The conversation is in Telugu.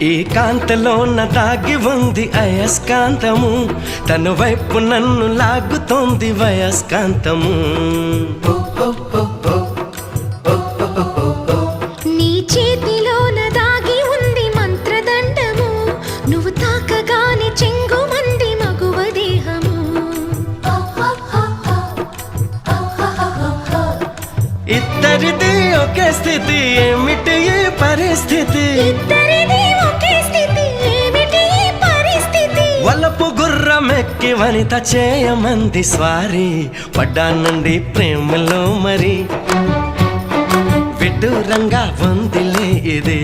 ఈ కాంతలోన దాగి ఉంది అయస్కాంతము, తన వైపు నన్ను లాగుతోంది వయస్కాంతము. నీ చేతిలోన దాగి ఉంది మంత్రదండము, నువ్వు తాకగానే చెంగుమంది మగువ దేహము. ఇద్దరిది ఒకే స్థితి, ఏమిటి ఈ పరిస్థితి? వలపు గుర్రమెక్కి వనిత చేయమంది స్వారీ, పడ్డానండి ప్రేమలో మరి విడ్డూరంగా ఉందిలే ఇది.